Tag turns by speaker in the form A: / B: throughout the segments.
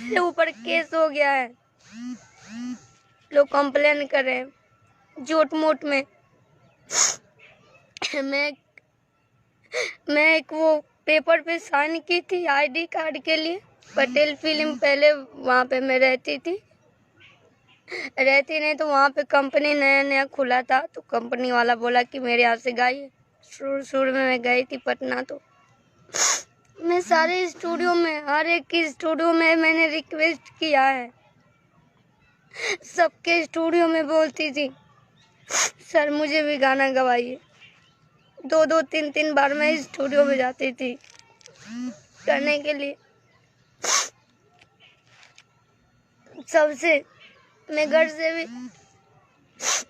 A: मेरे ऊपर केस हो गया है, लोग कंप्लेन कर रहे हैं झूठ मूठ में। मैं एक वो पेपर पे साइन की थी आईडी कार्ड के लिए, पटेल फिल्म पहले वहाँ पे मैं रहती नहीं तो वहाँ पे कंपनी नया नया खुला था, तो कंपनी वाला बोला कि मेरे यहाँ से गाइए। शुरू में मैं गई थी पटना, तो मैं सारे स्टूडियो में, हर एक स्टूडियो में मैंने रिक्वेस्ट किया है, सबके स्टूडियो में बोलती थी सर मुझे भी गाना गवाइए। 2-3 बार मैं स्टूडियो में जाती थी करने के लिए। सबसे मैं घर से भी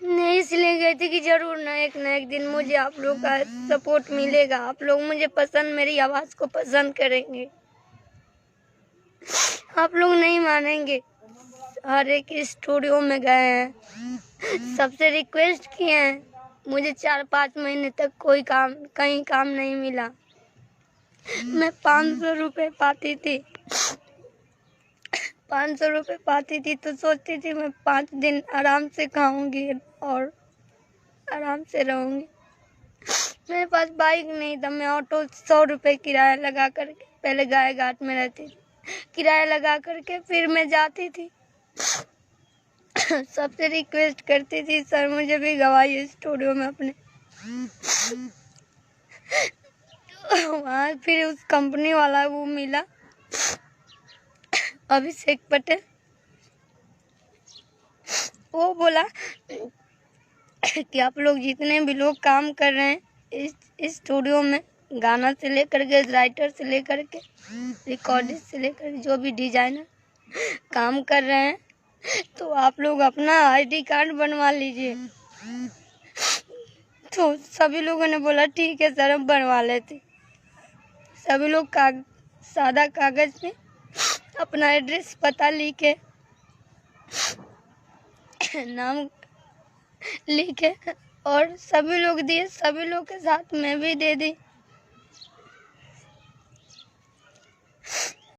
A: नहीं इसलिए गई थी कि जरूर ना एक दिन मुझे आप लोग का सपोर्ट मिलेगा, आप लोग मुझे पसंद, मेरी आवाज़ को पसंद करेंगे। आप लोग नहीं मानेंगे, हर एक स्टूडियो में गए हैं, सबसे रिक्वेस्ट किए हैं, मुझे 4-5 महीने तक कहीं काम नहीं मिला। मैं 500 रुपये पाती थी, 500 रुपये पाती थी तो सोचती थी मैं 5 दिन आराम से खाऊंगी और आराम से रहूंगी। मेरे पास बाइक नहीं था, मैं ऑटो 100 रुपये किराया लगा करके, पहले गाय घाट में रहती थी, किराया लगा करके फिर मैं जाती थी। सबसे रिक्वेस्ट करती थी सर मुझे भी गवाइए स्टूडियो में अपने। वहाँ फिर उस कंपनी वाला वो मिला अभिषेक पटेल, वो बोला कि आप लोग जितने भी लोग काम कर रहे हैं इस स्टूडियो में, गाना से लेकर के, राइटर से लेकर के, रिकॉर्डिस्ट से लेकर जो भी डिजाइनर काम कर रहे हैं, तो आप लोग अपना आईडी कार्ड बनवा लीजिए। तो सभी लोगों ने बोला ठीक है सर हम बनवा लेते। सभी लोग सादा कागज पे अपना एड्रेस पता लिखे, नाम लिखे और सभी लोग दिए, सभी लोग के साथ मैं भी दे दी।